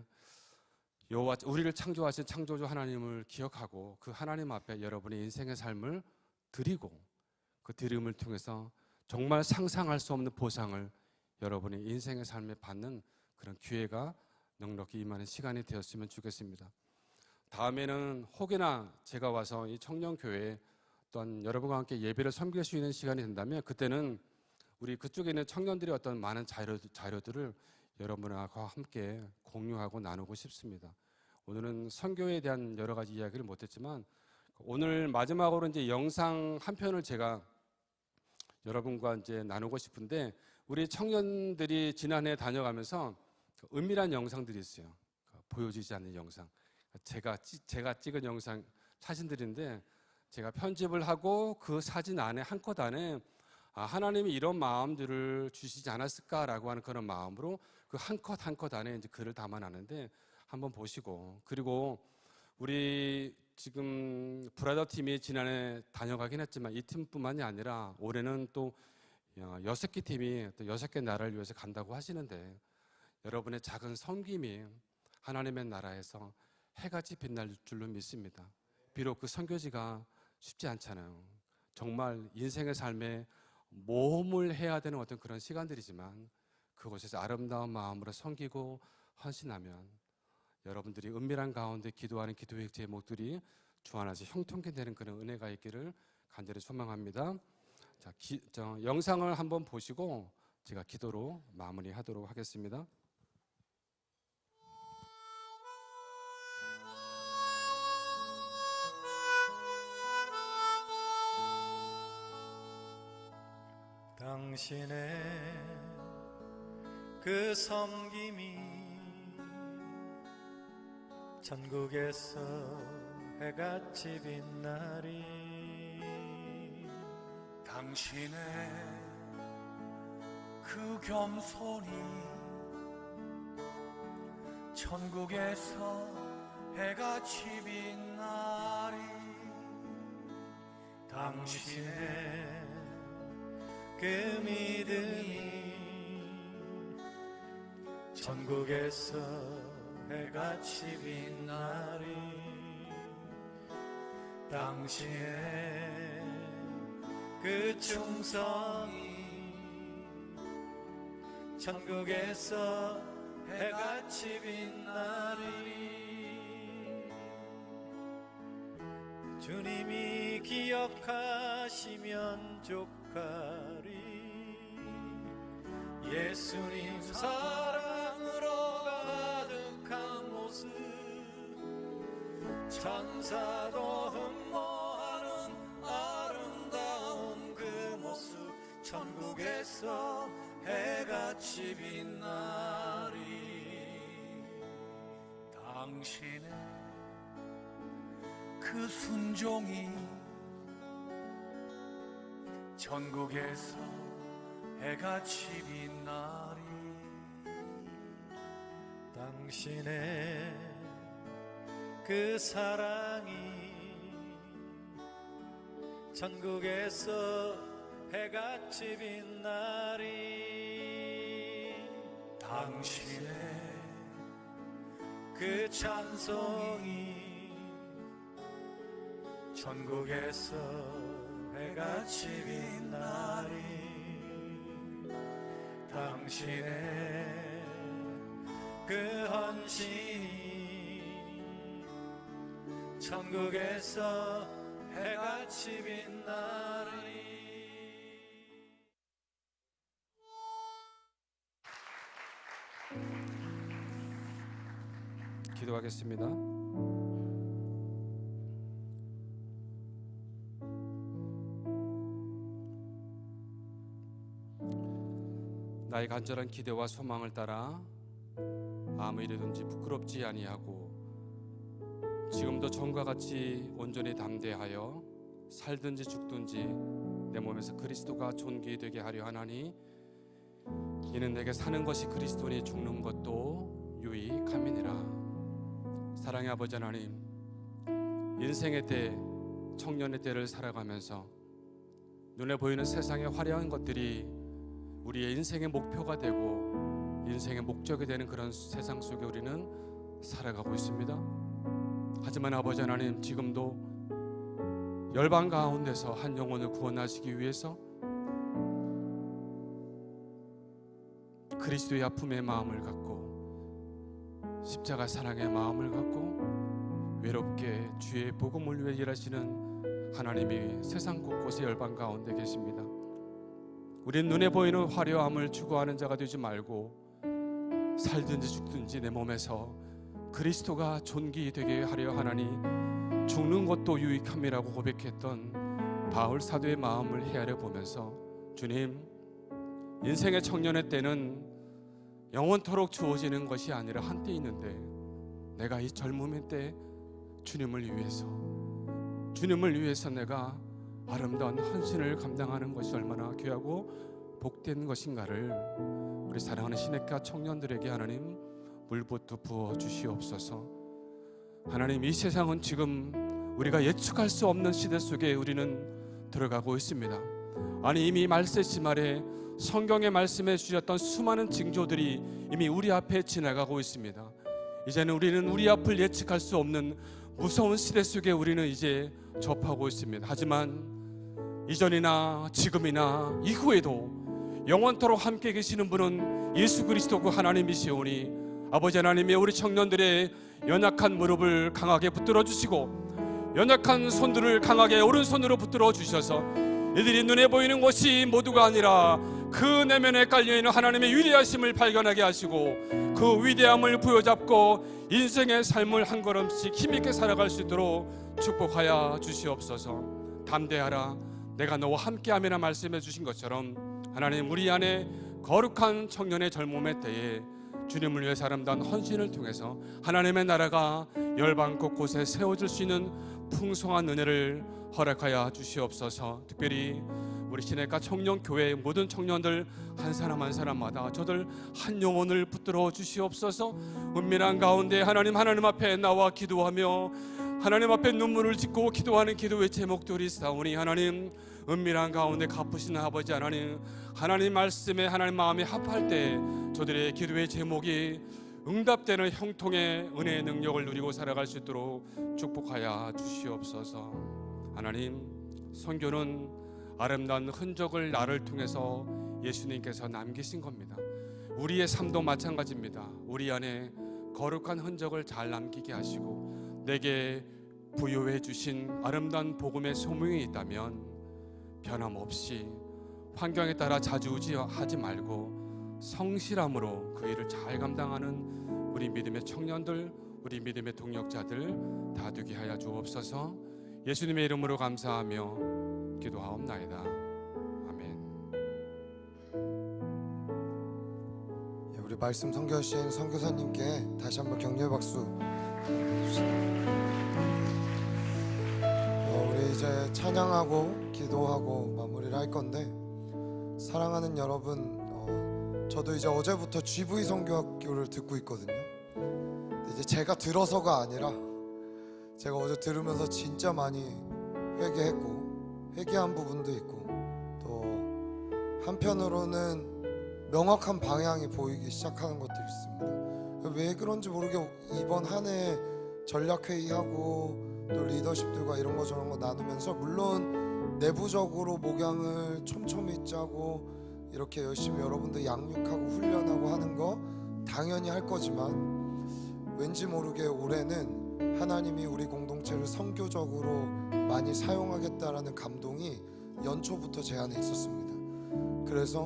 여호와 우리를 창조하신 창조주 하나님을 기억하고 그 하나님 앞에 여러분의 인생의 삶을 드리고, 그 드림을 통해서 정말 상상할 수 없는 보상을 여러분이 인생의 삶에 받는 그런 기회가 넉넉히 임하는 시간이 되었으면 좋겠습니다. 다음에는 혹여나 제가 와서 이 청년교회에 또한 여러분과 함께 예배를 섬길 수 있는 시간이 된다면, 그때는 우리 그쪽에 있는 청년들이 어떤 많은 자료들을 여러분과 함께 공유하고 나누고 싶습니다. 오늘은 선교에 대한 여러 가지 이야기를 못했지만, 오늘 마지막으로 이제 영상 한 편을 제가 여러분과 이제 나누고 싶은데, 우리 청년들이 지난해 다녀가면서 은밀한 영상들이 있어요. 보여지지 않는 영상. 제가 찍은 영상 사진들인데, 제가 편집을 하고 그 사진 안에, 한 컷 안에 하나님이 이런 마음들을 주시지 않았을까라고 하는 그런 마음으로 그 한 컷 한 컷 안에 이제 글을 담아놨는데 한번 보시고, 그리고 우리 지금 브라더 팀이 지난해 다녀가긴 했지만 이 팀뿐만이 아니라 올해는 또 6개 팀이 또 6개 나라를 위해서 간다고 하시는데, 여러분의 작은 섬김이 하나님의 나라에서 해같이 빛날 줄로 믿습니다. 비록 그 선교지가 쉽지 않잖아요. 정말 인생의 삶에 모험을 해야 되는 어떤 그런 시간들이지만, 그곳에서 아름다운 마음으로 섬기고 헌신하면 여러분들이 은밀한 가운데 기도하는 기도의 제목들이 주 안에서 형통케 되는 그런 은혜가 있기를 간절히 소망합니다. 자, 영상을 한번 보시고 제가 기도로 마무리하도록 하겠습니다. 당신의 그 섬김이 천국에서 해같이 빛나리. 당신의 그 겸손이 천국에서 해같이 빛나리. 당신의 그 믿음이 천국에서 해같이 빛나리. 당신의 그 충성이 천국에서 해같이 빛나리. 주님이 기억하시면 족하리. 예수님 사랑으로 가득한 모습, 천사도 흠모하는 아름다운 그 모습, 천국에서 해같이 빛나리. 당신의 그 순종이 천국에서 해같이 빛나리. 당신의 그 사랑이 천국에서 해같이 빛나리. 당신의 그 찬송이 천국에서 해같이 빛나리. 당신의 그 헌신이 천국에서 해같이 빛나리. 기도하겠습니다. 나의 간절한 기대와 소망을 따라 아무 일이든지 부끄럽지 아니하고 지금도 전과 같이 온전히 담대하여 살든지 죽든지 내 몸에서 그리스도가 존귀되게 하려 하나니 이는 내게 사는 것이 그리스도니 죽는 것도 유익함이니라. 사랑의 아버지 하나님, 인생의 때, 청년의 때를 살아가면서 눈에 보이는 세상의 화려한 것들이 우리의 인생의 목표가 되고 인생의 목적이 되는 그런 세상 속에 우리는 살아가고 있습니다. 하지만 아버지 하나님, 지금도 열방 가운데서 한 영혼을 구원하시기 위해서 그리스도의 아픔의 마음을 갖고 십자가 사랑의 마음을 갖고 외롭게 주의 복음을 위해 일하시는 하나님이 세상 곳곳에 열방 가운데 계십니다. 우린 눈에 보이는 화려함을 추구하는 자가 되지 말고 살든지 죽든지 내 몸에서 그리스도가 존귀되게 하려 하나니 죽는 것도 유익함이라고 고백했던 바울 사도의 마음을 헤아려 보면서 주님, 인생의 청년의 때는 영원토록 주어지는 것이 아니라 한때 있는데 내가 이 젊음의 때 주님을 위해서 내가 아름다운 헌신을 감당하는 것이 얼마나 귀하고 복된 것인가를 우리 사랑하는 시냇가 청년들에게 하나님 물부터 부어 주시옵소서. 하나님, 이 세상은 지금 우리가 예측할 수 없는 시대 속에 우리는 들어가고 있습니다. 아니, 이미 말세시 말에 성경에 말씀해 주셨던 수많은 징조들이 이미 우리 앞에 지나가고 있습니다. 이제는 우리는 우리 앞을 예측할 수 없는 무서운 시대 속에 우리는 이제 접하고 있습니다. 하지만 이전이나 지금이나 이후에도 영원토록 함께 계시는 분은 예수 그리스도 그 하나님이시오니 아버지 하나님의 우리 청년들의 연약한 무릎을 강하게 붙들어 주시고 연약한 손들을 강하게 오른손으로 붙들어 주셔서 이들이 눈에 보이는 것이 모두가 아니라 그 내면에 깔려있는 하나님의 위대하심을 발견하게 하시고 그 위대함을 부여잡고 인생의 삶을 한 걸음씩 힘있게 살아갈 수 있도록 축복하여 주시옵소서. 담대하라, 내가 너와 함께함이라 말씀해 주신 것처럼 하나님, 우리 안에 거룩한 청년의 젊음의 때에 주님을 위해 아름다운 헌신을 통해서 하나님의 나라가 열방 곳곳에 세워질 수 있는 풍성한 은혜를 허락하여 주시옵소서. 특별히 우리 시냇가 청년교회 모든 청년들 한 사람 한 사람마다 저들 한 영혼을 붙들어 주시옵소서. 은밀한 가운데 하나님 앞에 나와 기도하며 하나님 앞에 눈물을 짓고 기도하는 기도의 제목들이 있사오니 하나님, 은밀한 가운데 갚으시는 아버지 하나님 말씀에 하나님 마음에 합할 때 저들의 기도의 제목이 응답되는 형통의 은혜의 능력을 누리고 살아갈 수 있도록 축복하여 주시옵소서. 하나님, 선교는 아름다운 흔적을 나를 통해서 예수님께서 남기신 겁니다. 우리의 삶도 마찬가지입니다. 우리 안에 거룩한 흔적을 잘 남기게 하시고 내게 부여해 주신 아름다운 복음의 소명이 있다면 변함없이 환경에 따라 좌지우지하지 말고 성실함으로 그 일을 잘 감당하는 우리 믿음의 청년들, 우리 믿음의 동역자들 다 되게 하여 주옵소서. 예수님의 이름으로 감사하며 기도하옵나이다. 아멘. 우리 말씀 선교하신 선교사님께 다시 한번 격려의 박수. 우리 이제 찬양하고 기도하고 마무리를 할 건데, 사랑하는 여러분, 저도 이제 어제부터 GV 선교학교를 듣고 있거든요. 이제 제가 들어서가 아니라 제가 어제 들으면서 진짜 많이 회개했고 회개한 부분도 있고, 또 한편으로는 명확한 방향이 보이기 시작하는 것도 있습니다. 왜 그런지 모르게 이번 한 해 전략회의하고 또 리더십들과 이런 거 저런 거 나누면서 물론 내부적으로 목양을 촘촘히 짜고 이렇게 열심히 여러분들 양육하고 훈련하고 하는 거 당연히 할 거지만, 왠지 모르게 올해는 하나님이 우리 공동체를 선교적으로 많이 사용하겠다라는 감동이 연초부터 제 안에 있었습니다. 그래서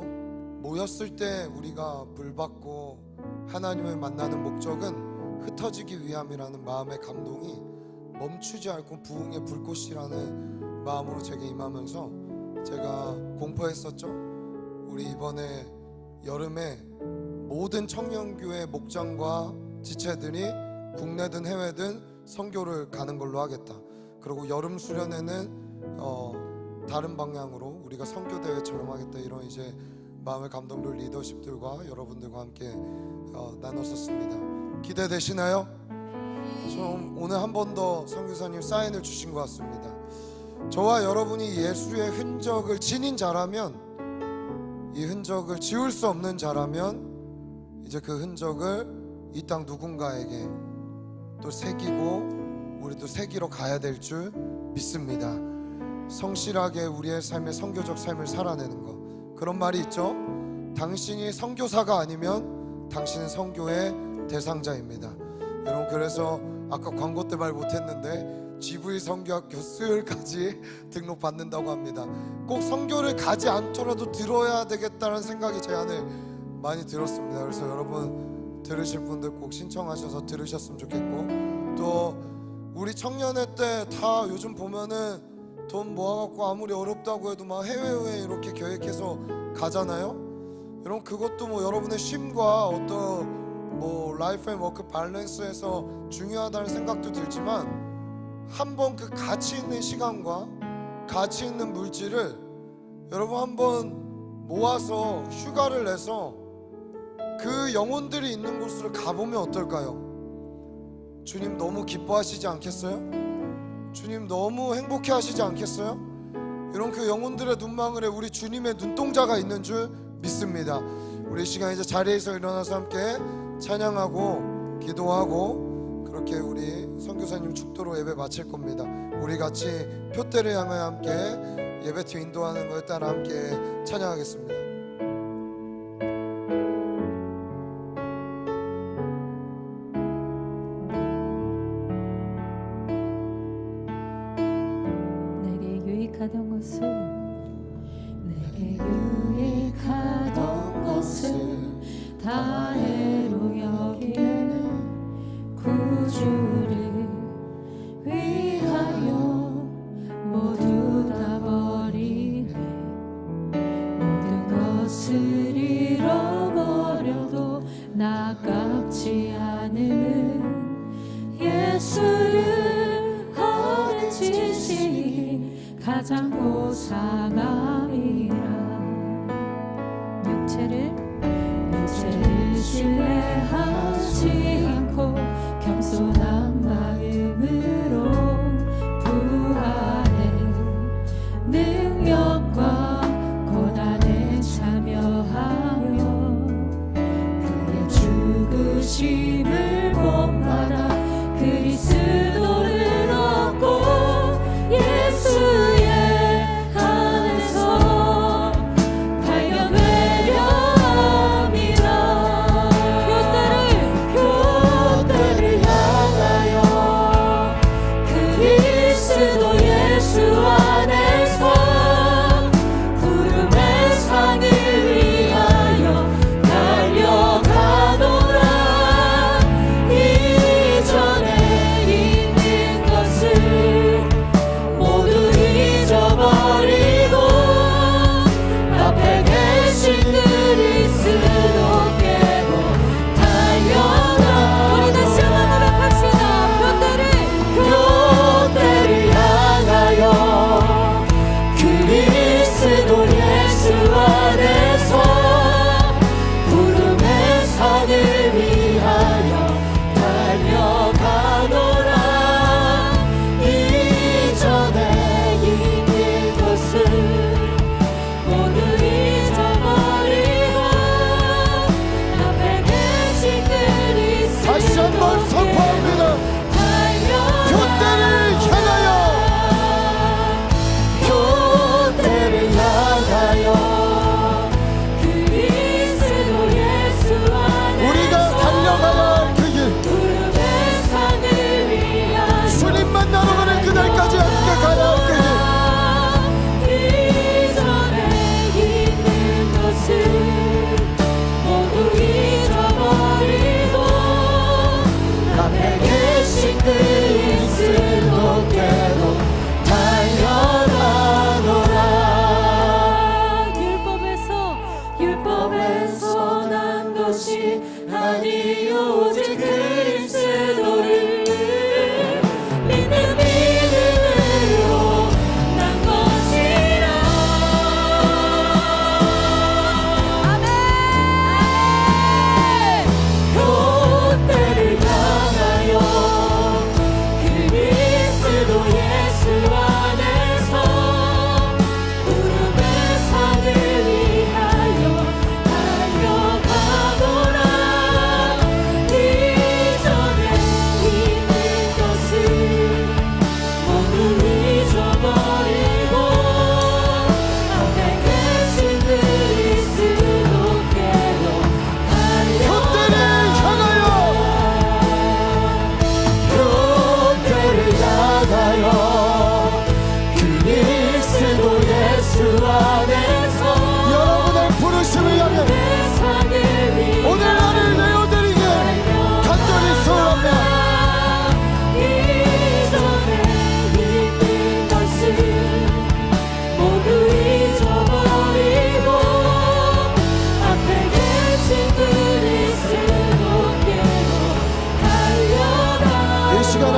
모였을 때 우리가 불받고 하나님을 만나는 목적은 흩어지기 위함이라는 마음의 감동이 멈추지 않고 부흥의 불꽃이라는 마음으로 제게 임하면서 제가 공포했었죠. 우리 이번에 여름에 모든 청년교회 목장과 지체들이 국내든 해외든 선교를 가는 걸로 하겠다. 그리고 여름 수련회는 다른 방향으로 우리가 선교 대회처럼 하겠다. 이런 이제 마음의 감동들 리더십들과 여러분들과 함께 나눴었습니다. 기대되시나요? 좀 오늘 한 번 더 선교사님 사인을 주신 것 같습니다. 저와 여러분이 예수의 흔적을 지닌 자라면, 이 흔적을 지울 수 없는 자라면 이제 그 흔적을 이 땅 누군가에게 또 새기고 우리도 새기러 가야 될 줄 믿습니다. 성실하게 우리의 삶의 선교적 삶을 살아내는 것, 그런 말이 있죠. 당신이 선교사가 아니면 당신은 선교의 대상자입니다. 여러분, 그래서 아까 광고 때 말 못했는데 GV 선교학교 수요일까지 등록 받는다고 합니다. 꼭 선교를 가지 않더라도 들어야 되겠다는 생각이 제 안에 많이 들었습니다. 그래서 여러분 들으실 분들 꼭 신청하셔서 들으셨으면 좋겠고, 또 우리 청년회 때 다 요즘 보면은 돈 모아갖고 아무리 어렵다고 해도 막 해외여행 이렇게 계획해서 가잖아요. 여러분, 그것도 뭐 여러분의 쉼과 어떤 뭐 라이프 앤 워크 밸런스에서 중요하다는 생각도 들지만, 한번 그 가치 있는 시간과 가치 있는 물질을 여러분 한번 모아서 휴가를 내서 그 영혼들이 있는 곳으로 가보면 어떨까요? 주님 너무 기뻐하시지 않겠어요? 주님 너무 행복해 하시지 않겠어요? 이런 그 영혼들의 눈망울에 우리 주님의 눈동자가 있는 줄 믿습니다. 우리 시간 이제 자리에서 일어나서 함께 찬양하고 기도하고 그렇게 우리 선교사님 축도로 예배 마칠 겁니다. 우리 같이 표대를 향하여 함께 예배팀 인도하는 것에 따라 함께 찬양하겠습니다. 내게 유익하던 것을 다 해로 여기네. 구주를 위하여 모두 다 버리네. 모든 것을 잃어버려도 나깝지 않음은 예수를 아는 지식이 가장 고상함이라. 육체를 신뢰하지 않고 겸손한 마음으로 부활의 능력과 고난에 참여하며 그의 죽으심을 본받아 그리스도를 얻고 예수의 안에서 발견되려 함이라.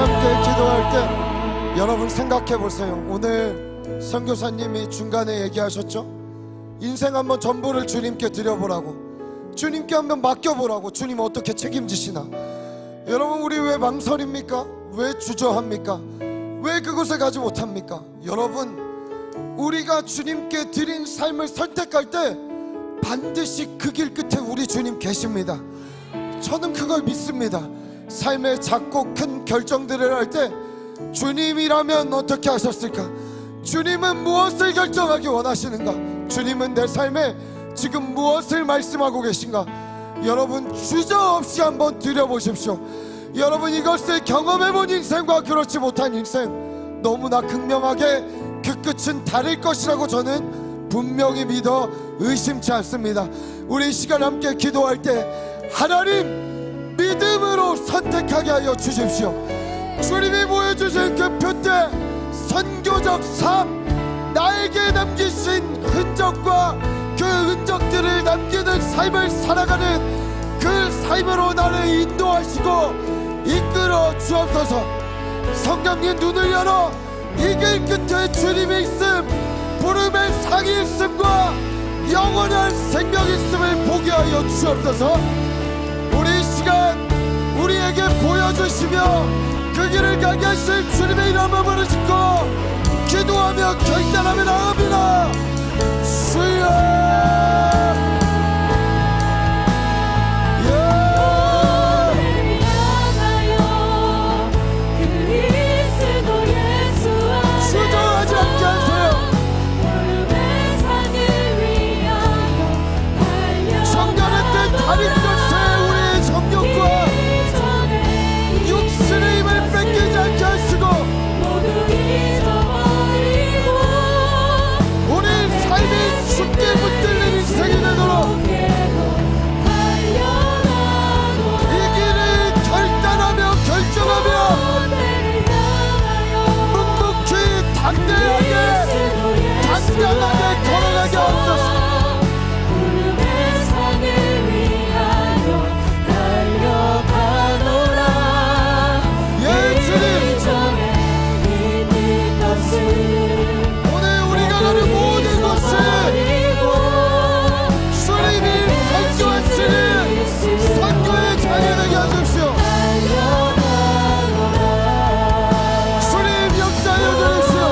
함께 기도할 때 여러분 생각해 보세요. 오늘 선교사님이 중간에 얘기하셨죠? 인생 한번 전부를 주님께 드려보라고, 주님께 한번 맡겨보라고. 주님 어떻게 책임지시나? 여러분, 우리 왜 망설입니까? 왜 주저합니까? 왜 그곳에 가지 못합니까? 여러분, 우리가 주님께 드린 삶을 선택할 때 반드시 그 길 끝에 우리 주님 계십니다. 저는 그걸 믿습니다. 삶의 작고 큰 결정들을 할 때 주님이라면 어떻게 하셨을까? 주님은 무엇을 결정하기 원하시는가? 주님은 내 삶에 지금 무엇을 말씀하고 계신가? 여러분, 주저없이 한번 들여보십시오. 여러분, 이것을 경험해본 인생과 그렇지 못한 인생, 너무나 극명하게 그 끝은 다를 것이라고 저는 분명히 믿어 의심치 않습니다. 우리 이 시간 함께 기도할 때 하나님, 믿음으로 선택하게 하여 주십시오. 주님이 보여주신 그 표대 선교적 삶, 나에게 남기신 흔적과 그 흔적들을 남기는 삶을 살아가는 그 삶으로 나를 인도하시고 이끌어 주옵소서. 성령님, 눈을 열어 이 길 끝에 주님이 있음, 부름의 상이 있음과 영원한 생명이 있음을 보게 하여 주옵소서. 우리 이 시간 우리에게 보여주시며 그 길을 가게 하실 주님의 이름을 부르짖고 기도하며 결단하며 나갑니다. 주여. 당당하게 걸어가게 하옵소서. 구름의 산을 위하여 달려가노라. 예, 주님, 전에 있는 것을 오늘 우리가 가는 모든 것을 주님이 선교하시는 선교의 자녀 되게 하십시오. 주님, 역사하여 주십시오.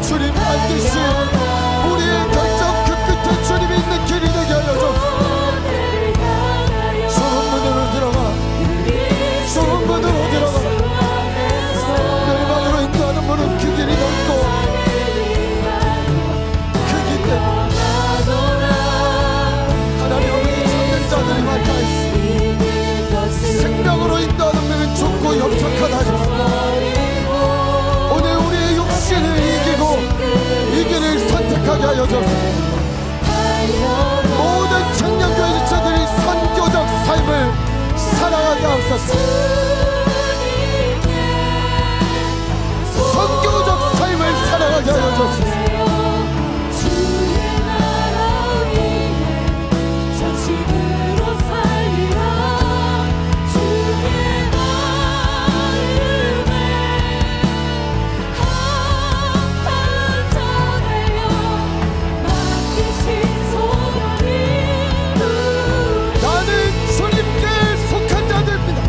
주님, 반드시 우리의 결정 그 끝에 주님이 있는 길이 되게 하여 주옵소서. 좁은 문으로 들어가, 좁은 문으로 들어가. 멸망으로 인도하는 문은 그 길이 넓고 크기 때문에 하나님 아버지, 찾는 자들이 많다 있으니 생명으로 인도하는 문은 좁고 협착하다 하셨습니다. 오늘 우리의 욕심을 이기고 이 길을 선택하게 하여 주옵소서. 모든 청년교회 지체들이 선교적 삶을 살아가게 하옵소서. 선교적 삶을 살아가게 하여 주옵소서. 나는 주님께 속한 자들입니다.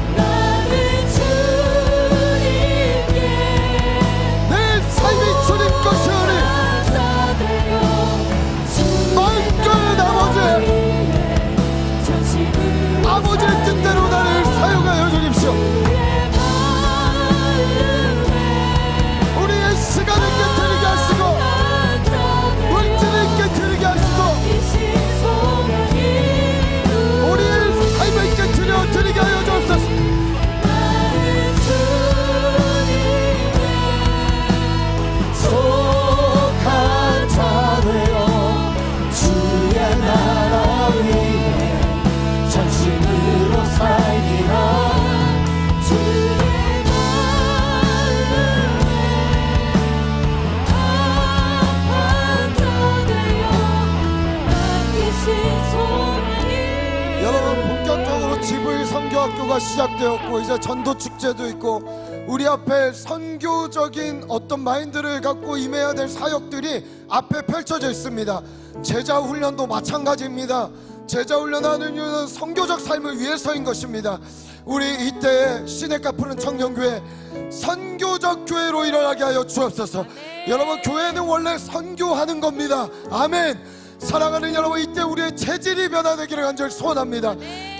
선교학교가 시작되었고 이제 전도 축제도 있고 우리 앞에 선교적인 어떤 마인드를 갖고 임해야 될 사역들이 앞에 펼쳐져 있습니다. 제자 훈련도 마찬가지입니다. 제자 훈련하는 이유는 선교적 삶을 위해서인 것입니다. 우리 이때에 시냇가 푸른 청년교회 선교적 교회로 일어나게 하여 주옵소서. 여러분, 교회는 원래 선교하는 겁니다. 아멘. 사랑하는 여러분, 이때 우리의 체질이 변화되기를 간절히 소원합니다.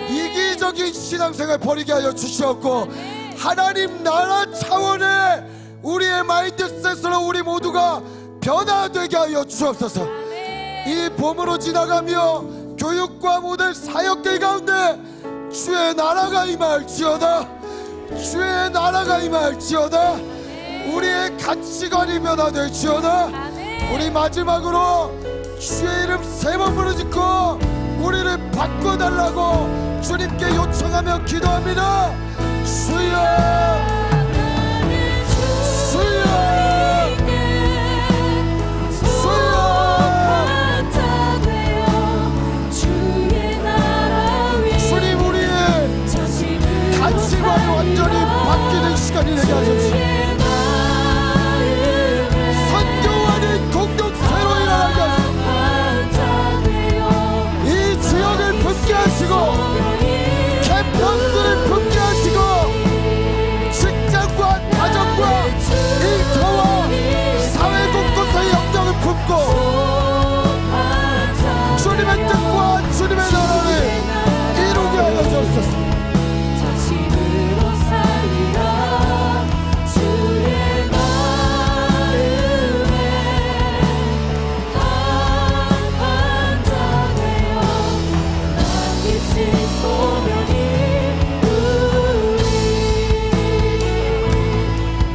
이기적인 신앙생활 버리게 하여 주시옵고 하나님 나라 차원의 우리의 마인드셋으로 우리 모두가 변화되게 하여 주옵소서. 이 봄으로 지나가며 교육과 모든 사역들 가운데 주의 나라가 임할지어다. 주의 나라가 임할지어다. 우리의 가치관이 변화될지어다. 우리 마지막으로 주의 이름 3번 부르짖고 우리를 바꿔달라고 주님께 요청하며 기도합니다. 주여, 주여, 주님, 우리의 가치관이 완전히 바뀌는 시간이 되게 하십시오. 선교하는 공동체로 일어나게 하십시오. 이 지역을 붙게 하시고 캠퍼스를 붙게 하시고 직장과 가정과 일터와 사회 곳곳의 영역을 품고 주님의 뜻과 주님의 나라를 이루게 하여 주옵소서. 전심으로 살리라 주의 마음에 한반장되어 남기신 소명이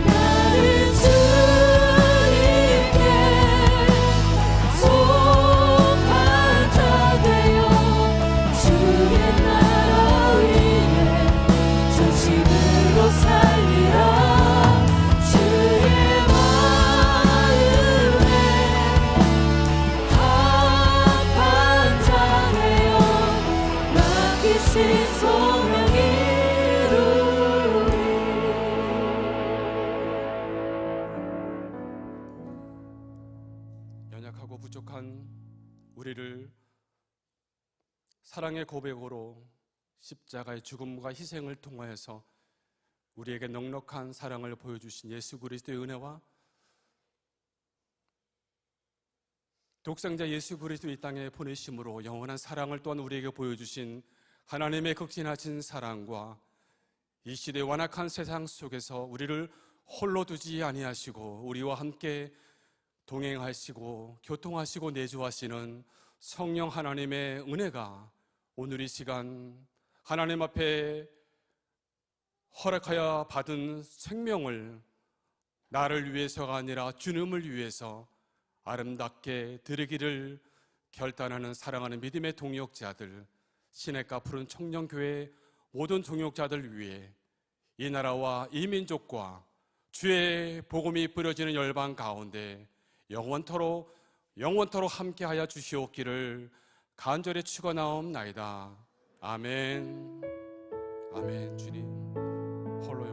나를 주님께 속한 자 되어 주의 나라 위에 전심으로 살리라 주의 마음에 한반장 되어 맡기신 소명이 이루리. 연약하고 부족한 우리를 사랑의 고백으로 십자가의 죽음과 희생을 통하여서 우리에게 넉넉한 사랑을 보여주신 예수 그리스도의 은혜와 독생자 예수 그리스도 이 땅에 보내심으로 영원한 사랑을 또한 우리에게 보여주신 하나님의 극진하신 사랑과 이 시대의 완악한 세상 속에서 우리를 홀로 두지 아니하시고 우리와 함께 동행하시고 교통하시고 내주하시는 성령 하나님의 은혜가 오늘 이 시간 하나님 앞에 허락하여 받은 생명을 나를 위해서가 아니라 주님을 위해서 아름답게 드리기를 결단하는 사랑하는 믿음의 동역자들, 시냇가 푸른 청년교회 모든 동역자들 위해 이 나라와 이 민족과 주의 복음이 뿌려지는 열방 가운데 영원토록 함께하여 주시옵기를 간절히 축원하옵나이다. 아멘. 아멘. 주님 홀로